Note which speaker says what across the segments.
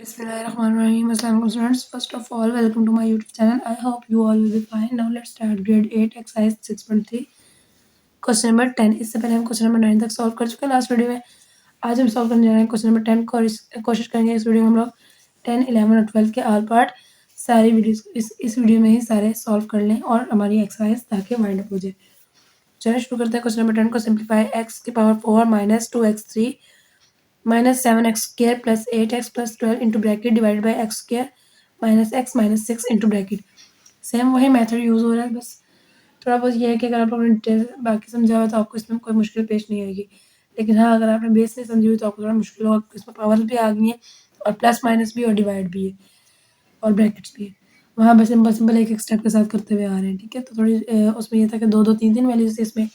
Speaker 1: Bismillahirrahmanirrahim. Assalamualaikum students. First of all, welcome to my YouTube channel. I hope you all will be fine. Now let's start grade 8 exercise 6.3 question number 10. इससे पहले हम question number 9 तक solve कर चुके हैं last video में. आज हम सॉल्व करने जा रहे हैं क्वेश्चन नंबर 10 को और कोशिश करेंगे इस वीडियो में हम लोग 10, 11 और 12 के ऑल पार्ट सारी वीडियोस इस वीडियो में ही सारे सॉल्व कर लें और हमारी एक्सरसाइज ताकि वाइंड अप हो जाए. चलिए शुरू करते हैं क्वेश्चन नंबर 10 को. सिंप्लीफाई एक्स की power 4 minus 2x3 minus 7x square plus 8x plus 12 into bracket divided by x square minus x minus 6 into bracket. Same वही मेथड यूज़ हो रहा है, बस थोड़ा बहुत ये है कि अगर आप लोगों ने डिटेल बाकी समझा हुआ तो आपको इसमें कोई मुश्किल पेश नहीं आएगी. लेकिन हाँ, अगर आपने बेस नहीं समझी हुई तो आपको थोड़ा मुश्किल होगा. इसमें पावर्स भी आ गई हैं और प्लस माइनस भी और डिवाइड भी है और ब्रैकेट्स भी है. वहाँ बस सिंपल एक एक स्टेप के साथ करते हुए आ रहे हैं. ठीक है, तो थोड़ी उसमें ये था कि 2 3 वैल्यूज थी, इसमें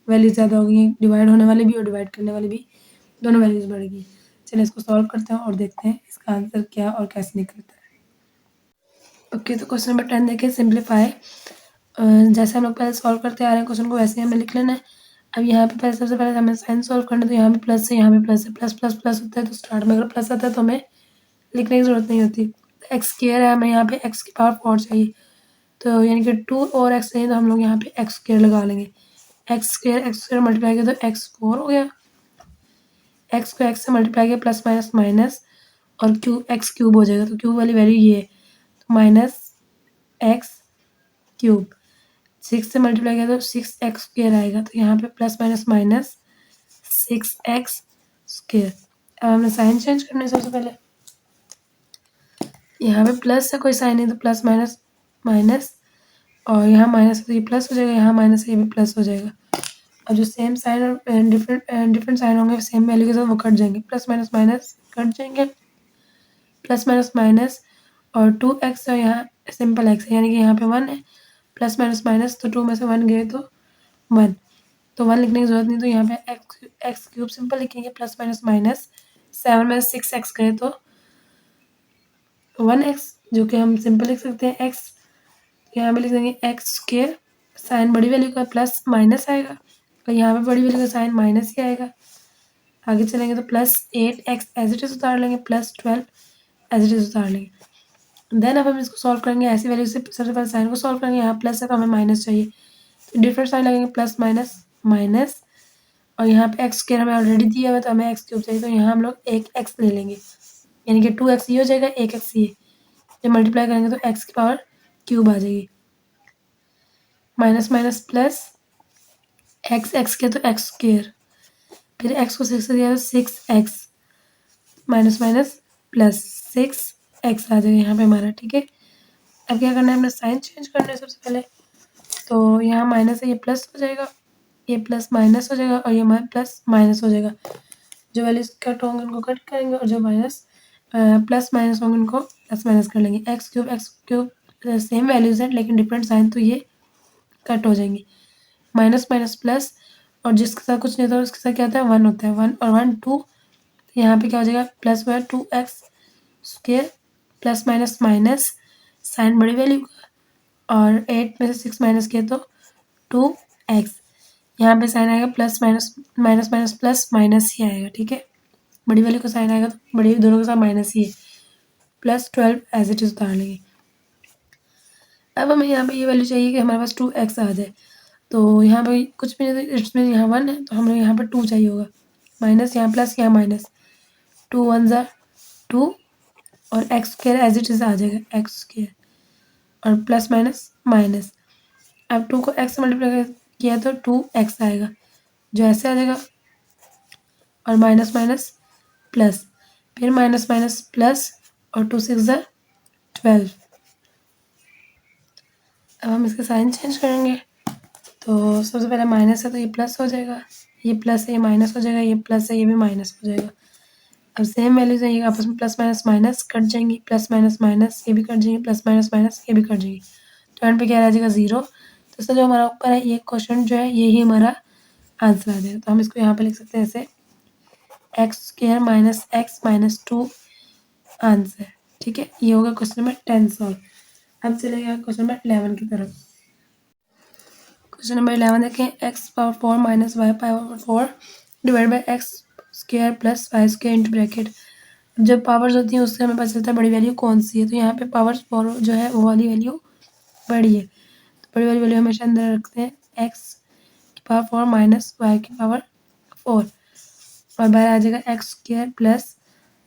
Speaker 1: वैल्यूज ज़्यादा हो गई हैं. डिवाइड होने वाली भी और डिवाइड करने वाली भी दोनों वैल्यूज बढ़ गई. चलिए इसको सॉल्व करते हैं और देखते हैं इसका आंसर क्या और कैसे निकलता है. ओके, तो क्वेश्चन नंबर 10 देखिए. सिंप्लीफाई जैसे हम लोग पहले सॉल्व करते आ रहे हैं क्वेश्चन को वैसे ही हमें लिख लेना है. अब यहाँ पे पहले सबसे पहले हमें साइन सॉल्व करना है, तो यहाँ भी प्लस है, यहाँ भी प्लस है. प्लस प्लस प्लस होता है तो स्टार्ट में अगर प्लस आता है तो हमें लिखने की जरूरत नहीं होती. एक्स स्क्वायर है, हमें यहाँ पे एक्स की पावर 4 चाहिए, तो यानी कि 2 और एक्स चाहिए, तो हम लोग यहाँ पे एक्स स्क्वायर लगा लेंगे. एक्स स्क्वायर मल्टीप्लाई किया तो एक्स 4 हो गया. एक्स को एक्स से मल्टीप्लाई किया प्लस माइनस माइनस और एक्स क्यूब हो जाएगा. तो क्यूब वाली वैल्यू ये है, तो माइनस एक्स क्यूब. 6 से मल्टीप्लाई किया तो 6x स्क्वायर आएगा. तो यहाँ पे plus minus minus 6x square. अब हमने साइन चेंज करना है. सबसे पहले यहाँ पे प्लस है, कोई साइन नहीं, तो प्लस माइनस माइनस और यहाँ माइनस है तो ये प्लस हो जाएगा, यहाँ माइनस है ये भी प्लस हो जाएगा. और जो सेम साइन और डिफरेंट साइन होंगे सेम वैल्यू के साथ वो कट जाएंगे. प्लस माइनस माइनस कट जाएंगे, प्लस माइनस माइनस और 2x और यहाँ सिंपल x है, यानी कि यहाँ पे 1 है. प्लस माइनस माइनस तो 2 में से 1 गए तो 1, तो 1 लिखने की जरूरत नहीं, तो यहाँ पे एक्स क्यूब सिंपल लिखेंगे. प्लस माइनस माइनस 7 में 6x गए तो 1x, जो कि हम सिंपल लिख सकते हैं x. यहाँ पे लिख देंगे एक्स स्क्वायर. साइन बड़ी वैल्यू का प्लस माइनस आएगा और यहाँ पे बड़ी वैल्यू का साइन माइनस ही आएगा. आगे चलेंगे तो plus 8x as it is उतार लेंगे, प्लस 12 एज इट इज उतार लेंगे. देन अब हम इसको सॉल्व करेंगे ऐसी वैल्यू से. सबसे पहले साइन को सॉल्व करेंगे. यहाँ प्लस है तो हमें माइनस चाहिए, तो डिफरेंट साइन लगेंगे, प्लस माइनस माइनस. और यहाँ पे एक्स स्क्वायर हमें ऑलरेडी दिया हुआ है तो हमें एक्स क्यूब चाहिए, तो यहाँ हम लोग एक एक्स ले लेंगे, यानी कि 2x ये हो जाएगा, एक एक्स ये. जब मल्टीप्लाई करेंगे तो एक्स की पावर क्यूब आ जाएगी. माइनस माइनस प्लस एक्स के तो एक्स स्क्वायर, फिर एक्स को 6 से दिया तो 6x minus minus plus 6x आ जाएगा यहाँ पे हमारा. ठीक है, अब क्या करना है, हमने साइन चेंज करना है सबसे पहले. तो यहाँ माइनस है, ये प्लस हो जाएगा, ये प्लस माइनस हो जाएगा और ये प्लस माइनस हो जाएगा. जो वैल्यूज कट होंगे उनको कट करेंगे और जो माइनस प्लस माइनस होंगे उनको प्लस माइनस कर लेंगे. एक्स क्यूब सेम वैल्यूज हैं लेकिन डिफरेंट साइन, तो ये कट हो जाएंगे. माइनस माइनस प्लस और जिसके साथ कुछ नहीं होता उसके साथ क्या होता है, 1 होता है. 1 और 1 2, यहाँ पे क्या हो जाएगा, प्लस हुआ 2x square plus minus minus sign बड़ी वैल्यू का और 8 में से 6 माइनस किया तो 2x. यहाँ पे साइन आएगा plus minus minus minus plus minus ही आएगा. ठीक है, बड़ी वाली को साइन आएगा तो बड़ी दोनों के साथ माइनस ही है. प्लस 12 एज इट इज उतार लेंगे. अब हमें यहाँ पे ये वैल्यू चाहिए कि हमारे पास 2x आ जाए, तो यहाँ पे कुछ भी नहीं, इसमें यहाँ 1 है तो हमें यहाँ पर 2 चाहिए होगा. माइनस यहाँ प्लस यहाँ माइनस, 2 1 ज़ा 2 और X square as it is आ जाएगा, एक्स स्क्वायर और प्लस माइनस माइनस. अब 2 को x से मल्टीप्लाई किया तो 2x आएगा, जो ऐसे आ जाएगा. और माइनस माइनस प्लस, फिर माइनस माइनस प्लस और 2 6 ज़ा 12. अब हम इसका साइन चेंज करेंगे. तो सबसे पहले माइनस है तो ये प्लस हो जाएगा, ये प्लस है ये माइनस हो जाएगा, ये प्लस है ये भी माइनस हो जाएगा. अब सेम वैल्यूज है, ये आपस में प्लस माइनस माइनस कट जाएंगी, प्लस माइनस माइनस ये भी कट जाएंगी, प्लस माइनस माइनस ये भी कट जाएंगी. तो एंड पे क्या रह जाएगा, 0. तो इसका जो हमारा ऊपर है ये क्वेश्चन जो है यही हमारा आंसर आ जाएगा. तो हम इसको यहाँ पे लिख सकते हैं ऐसे, x square minus x minus 2 answer. ठीक है, ये होगा क्वेश्चन नंबर 10 सॉल्व. अब चलेगा क्वेश्चन नंबर 11 की तरफ. क्वेश्चन नंबर 11 देखें. X power 4 minus y power 4 divide by x square plus y square into bracket. जब पावर्स होती हैं उससे हमें पता चलता है बड़ी वैल्यू कौन सी है। तो यहाँ पे पावर्स फॉर जो है वो वाली वैल्यू बड़ी है, तो बड़ी वाली वैल्यू हमेशा अंदर रखते हैं। एक्स की पावर 4 माइनस वाई की पावर 4 और बाहर आ जाएगा x square plus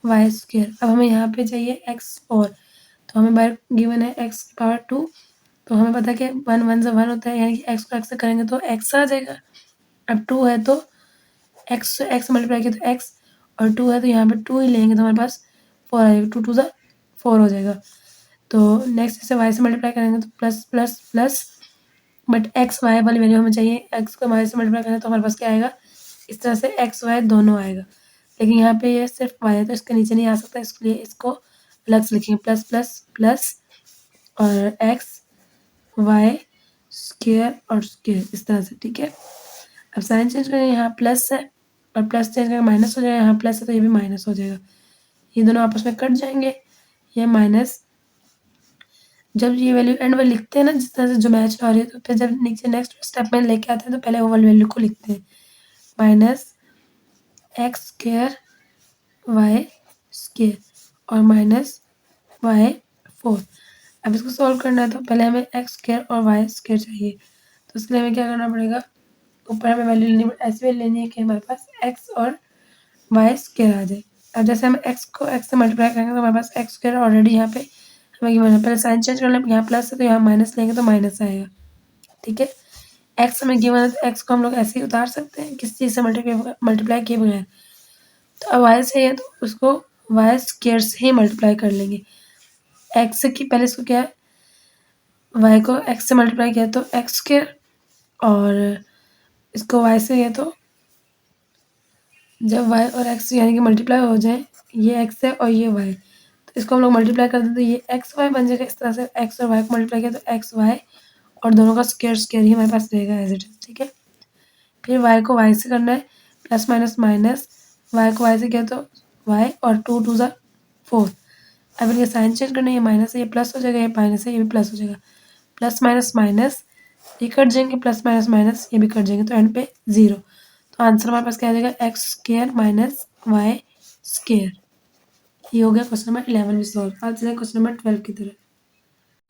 Speaker 1: y square. अब हमें यहाँ पे चाहिए एक्स 4, तो हमें बाहर गिवन है एक्स की पावर 2, तो हमें पता है कि 1 1 से 1 होता है, यानी कि एक्स को एक्स से करेंगे तो एक्स आ जाएगा। अब 2 है तो एक्स एक्स मल्टीप्लाई किया तो एक्स, और 2 है तो यहाँ पे 2 ही लेंगे तो हमारे पास 4 आ जाएगा। 2 2 ज़ा 4 हो जाएगा। तो नेक्स्ट इसे वाई से मल्टीप्लाई करेंगे तो plus plus plus, but x y वाली वैल्यू हमें चाहिए। एक्स को वाई से मल्टीप्लाई करें तो हमारे पास क्या आएगा, इस तरह से एक्स वाई दोनों आएगा, लेकिन यहाँ पे ये सिर्फ वाई है तो इसके नीचे नहीं आ सकता, इसलिए इसको अलग से लिखेंगे प्लस प्लस प्लस और एक्स वाई स्क्वायर और स्क्वायर इस तरह से, ठीक है। अब साइन चेंज करें, यहाँ प्लस है और प्लस चेंज करके माइनस हो जाएगा, यहाँ प्लस है तो ये भी माइनस हो जाएगा, ये दोनों आपस में कट जाएंगे। ये माइनस, जब ये वैल्यू एंड में लिखते हैं ना जिस तरह से जो मैच आ रही है, तो फिर जब नीचे नेक्स्ट स्टेप में लेके आते हैं तो पहले वो वाली वैल्यू को लिखते हैं, minus x square y square और माइनस वाई 4। अब इसको सॉल्व करना है तो पहले हमें एक्स स्क्वायर और वाई स्क्वायर चाहिए, तो उसके लिए हमें क्या करना पड़ेगा, ऊपर हमें वैल्यू लेनी, ऐसी वैल्यू लेनी है कि हमारे पास एक्स और वाई स्क्वायर आ जाए। अब जैसे हम एक्स को एक्स से मल्टीप्लाई करेंगे तो हमारे पास एक्स स्क्वायर ऑलरेडी यहाँ पे हमें गिवन है, पहले साइन चेंज कर लें, यहाँ प्लस है तो यहाँ माइनस लेंगे तो माइनस आएगा, ठीक है। एक्स हमें गिवन है तो एक्स को हम लोग ऐसे ही उतार सकते हैं किसी चीज़ से मल्टीप्लाई किए बगैर। तो अब वाई से है तो उसको वाई स्क्वायर से ही मल्टीप्लाई कर लेंगे। एक्स की पहले इसको क्या है, वाई को एक्स से मल्टीप्लाई किया तो एक्स स्क्वायर, और इसको वाई से है तो जब वाई और एक्स यानी कि मल्टीप्लाई हो जाए, ये एक्स है और ये वाई, तो इसको हम लोग मल्टीप्लाई कर दें तो ये एक्स वाई बन जाएगा। इस तरह से एक्स और वाई को मल्टीप्लाई किया तो एक्स वाई और दोनों का स्क्वायर स्क्वायर ही हमारे पास रहेगा एज इट इज, ठीक है। फिर वाई को वाई से करना है, प्लस माइनस माइनस, वाई को वाई से किया तो वाई और 2 2 ज़ा 4। अब इनके साइन चेंज करना है, ये माइनस है ये प्लस हो जाएगा, ये माइनस है ये भी प्लस हो जाएगा, प्लस माइनस माइनस ये कट जाएंगे, प्लस माइनस माइनस ये भी कट जाएंगे, तो एंड पे 0। तो आंसर हमारे पास क्या आ जाएगा, x square minus y square. ये हो गया क्वेश्चन नंबर 11 भी सॉल्व। अब चलें क्वेश्चन नंबर 12 की तरफ।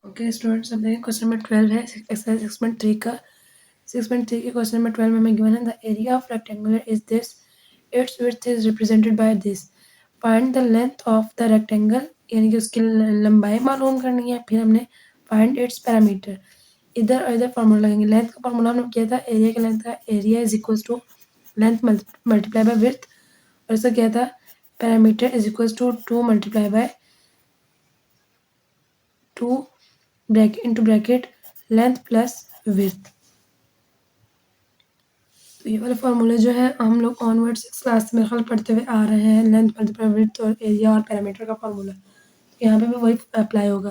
Speaker 1: ओके स्टूडेंट्स, अब देखें क्वेश्चन नंबर 12 है एक्सरसाइज 6.3 का। 6.3 के क्वेश्चन नंबर 12 में हमें गिवन है the area of rectangular is this, it's width is represented by this, find the length of the rectangle, यानी कि उसकी लंबाई मालूम करनी है। फिर हमने फाइंड इट्स पैरामीटर, इधर और इधर फार्मूला लगेंगे। लेंथ का फार्मूला हमने किया था एरिया के लेंथ का, area is equal to length multiply by width, और इसका क्या था parameter is equal to 2 multiply by 2 bracket into bracket length plus width. तो ये वाले फार्मूले जो है हम लोग ऑनवर्ड 6 क्लास में ख्याल पढ़ते हुए आ रहे हैं, लेंथ मल्टीप्लाई विड्थ और एरिया और पैरामीटर का फार्मूला, तो यहाँ पे भी वही अप्लाई होगा।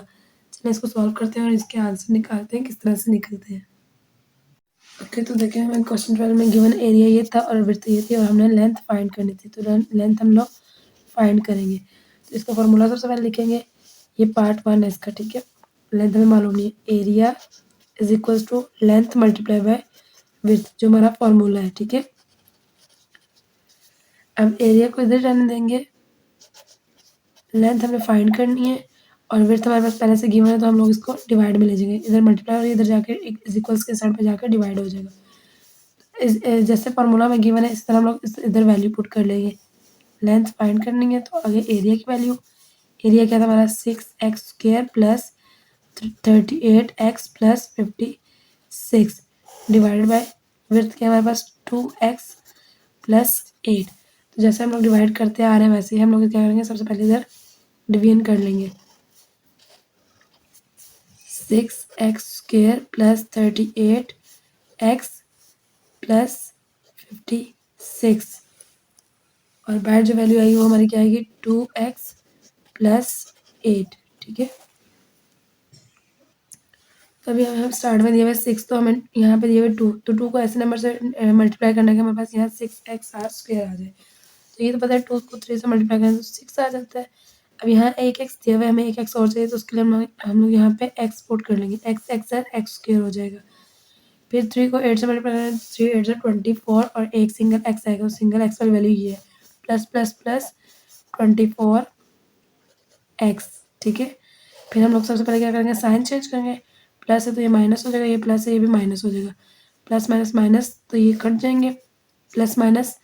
Speaker 1: चलिए इसको सॉल्व करते हैं और इसके आंसर निकालते हैं किस तरह से निकलते हैं। ओके तो देखिए हमें क्वेश्चन 12 में गिवन एरिया ये था और विड्थ ये थी और हमने लेंथ फाइंड करनी थी, तो लेंथ हम लोग फाइंड करेंगे। तो इसका फार्मूला सबसे पहले लिखेंगे, ये पार्ट 1 है इसका, ठीक है। लेंथ हमें मालूम नहीं है, area is equal to length multiply by width जो हमारा फार्मूला है, ठीक है। अब एरिया को इधर जाने देंगे, लेंथ हमें फाइंड करनी है और विड्थ हमारे पास पहले से गिवन है तो हम लोग इसको डिवाइड में ले जाएंगे, इधर मल्टीप्लाई और इधर जाके इज इक्वल्स के साइड पे जाकर डिवाइड हो जाएगा। जैसे फार्मूला में गिवन है इस तरह हम लोग इधर वैल्यू पुट कर लेंगे। लेंथ फाइंड करनी है तो आगे एरिया की वैल्यू, एरिया क्या था हमारा 6x square plus 38x plus 56 divided by width क्या हमारे पास 2x प्लस 8। तो जैसे हम लोग डिवाइड करते आ रहे हैं वैसे ही हम लोग क्या करेंगे, सबसे पहले इधर डिवीजन कर लेंगे। 6x square plus 38x plus 56 और बाहर जो वैल्यू आएगी वो हमारी क्या आएगी 2x प्लस 8, ठीक है। तो अभी हम स्टार्ट में दिए हुए 6, तो हमें यहाँ पे दिए हुए 2, तो 2 को ऐसे नंबर से मल्टीप्लाई करना है कि हमारे पास यहाँ 6x आर स्क्वायर आ जाए। तो ये तो पता है 2 को 3 से मल्टीप्लाई करें तो 6 आ जाता है। अब यहाँ एक एक्स दिया हुआ है, हमें एक एक्स और चाहिए, तो उसके लिए हम लोग यहाँ पे एक्स पुट कर लेंगे, x x are x square हो जाएगा। फिर 3 को 8 से मल्टीप्लाई करें, 3 8 से 24 और एक सिंगल एक्स आएगा, तो सिंगल एक्स वाली वैल्यू ये है, प्लस प्लस प्लस 24 एक्स, ठीक है। फिर हम लोग सबसे पहले क्या करेंगे, साइन चेंज करेंगे। प्लस है तो ये माइनस हो जाएगा, ये प्लस है ये भी माइनस हो जाएगा। प्लस माइनस माइनस तो ये कट जाएंगे, प्लस माइनस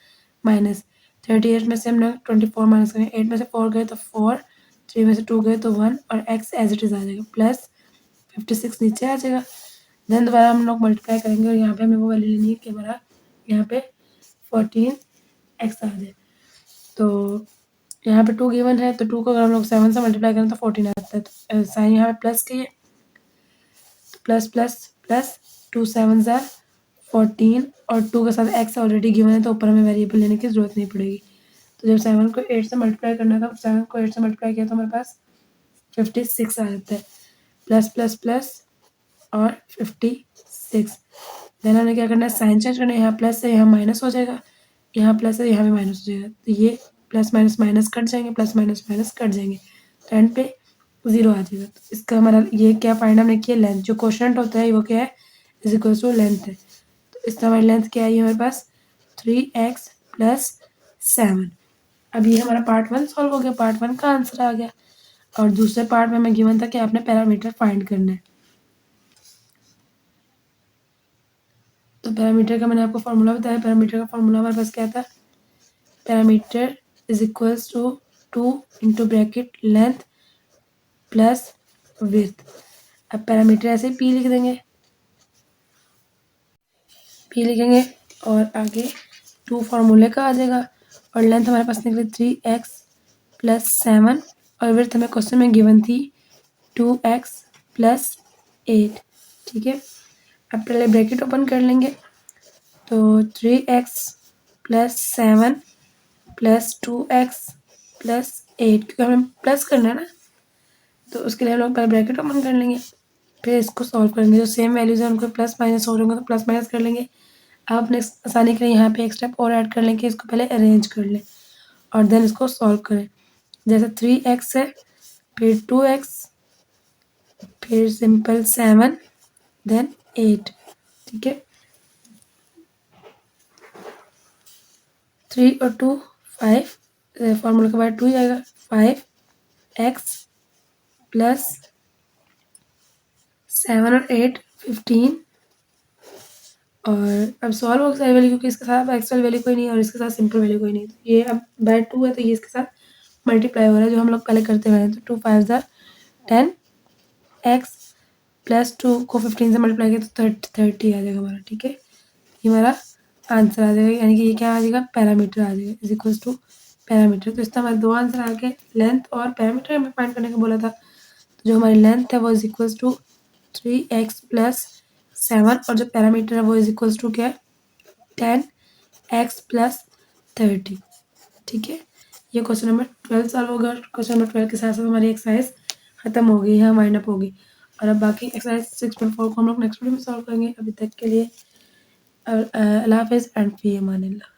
Speaker 1: माइनस। 38 में से हमने 24 माइनस करेंगे, 8 में से 4 गए तो 4, 3 में से 2 गए तो 1 और एक्स एज इट इज़ आ जाएगा। प्लस 56 नीचे आ जाएगा। देन दोबारा हम लोग मल्टीप्लाई करेंगे और यहाँ पे हमें वो वैल्यू लेनी है कि हमारा यहाँ पे 14 एक्स आ जाए। तो यहाँ पे 2 गिवन है तो 2 को अगर हम लोग 7 से मल्टीप्लाई करें तो 14 आता है। तो साइन यहाँ पे प्लस की है, तो प्लस प्लस प्लस 2 7 ज़ा 14 और 2 के साथ एक्स ऑलरेडी गिवन है तो ऊपर हमें वेरिएबल लेने की ज़रूरत नहीं पड़ेगी। तो जब 7 को 8 से मल्टीप्लाई करना था, 7 को 8 से मल्टीप्लाई किया तो हमारे पास 56 आ जाता है। प्लस प्लस प्लस और 56। देन हमें क्या करना है, साइन चेंज करना है। यहाँ प्लस है यहाँ माइनस हो जाएगा, यहाँ प्लस है यहाँ भी माइनस हो जाएगा। तो ये प्लस माइनस माइनस कट जाएंगे, प्लस माइनस माइनस कट जाएंगे, तो एंड पे 0 आ जाएगा। तो इसका हमारा ये क्या फाइंड हमने किया, लेंथ। जो क्वोशंट होता है वो क्या है, इज इक्वल टू लेंथ है। तो इसका हमारी लेंथ क्या आई है हमारे पास 3x प्लस 7। अब ये हमारा पार्ट 1 सॉल्व हो गया, पार्ट 1 का आंसर आ गया। और दूसरे पार्ट में हमें गिवन था कि आपने पैरामीटर फाइंड करना है। तो पैरामीटर का मैंने आपको फार्मूला बताया। पैरामीटर का फार्मूला हमारे पास क्या था, parameter is equals to 2 into bracket length plus width. अब पैरामीटर ऐसे पी लिख देंगे, पी लिखेंगे और आगे 2 फार्मूले का आ जाएगा और लेंथ हमारे पास निकली 3x प्लस 7 और विड्थ हमें क्वेश्चन में गिवन थी 2x प्लस 8, ठीक है। अब पहले ब्रैकेट ओपन कर लेंगे, तो 3x plus 7 plus 2x plus 8, क्योंकि हमें प्लस करना है ना, तो उसके लिए हम लोग पहले ब्रैकेट ओपन कर लेंगे, फिर इसको सॉल्व करेंगे। जो सेम वैल्यूज है उनको प्लस माइनस हो रहे होंगे तो प्लस माइनस कर लेंगे। अब अपने आसानी के लिए यहाँ पे एक स्टेप और ऐड कर लें कि इसको पहले अरेंज कर लें और देन इसको सॉल्व करें। जैसे 3x है, फिर 2x, फिर सिंपल 7, देन 8, ठीक है। 3 और 2 5, फॉर्मूला के बाद 2 ही आएगा। 5x प्लस 7 और 8 15। और अब सॉल्व हो सारी वैल्यू, क्योंकि इसके साथ एक्चुअल वैल्यू कोई नहीं है और इसके साथ सिंपल वैल्यू कोई नहीं है। तो ये अब बाय 2 है तो ये इसके साथ मल्टीप्लाई हो रहा है जो हम लोग पहले करते हुए हैं। तो 2 5 ज़ा 10 x प्लस 2 को 15 से मल्टीप्लाई किया तो 30 आ जाएगा हमारा, ठीक है। ये हमारा आंसर आ जाएगा, यानी कि ये क्या आ जाएगा, पैरामीटर आ जाएगा, इज इक्वल्स टू पैरामीटर। तो इसका हमारे 2 आंसर आ गए, लेंथ और पैरामीटर हमें फाइंड करने को बोला था। तो जो हमारी लेंथ है वो is equals to 3x plus 7 और जो पैरामीटर है वो इज इक्वल्स टू क्या है 10x प्लस 30, ठीक है। ये क्वेश्चन नंबर 12 सॉल्व होगा। क्वेश्चन नंबर 12 के साथ साथ हमारी एक्सरसाइज खत्म हो गई, यहाँ वाइंड अप होगी। और अब बाकी एक्सरसाइज 6.4 को हम लोग नेक्स्ट वीडियो में सॉल्व करेंगे। अभी तक के लिए अल्लाह हाफिज़ एंड फी अमानिल्लाह।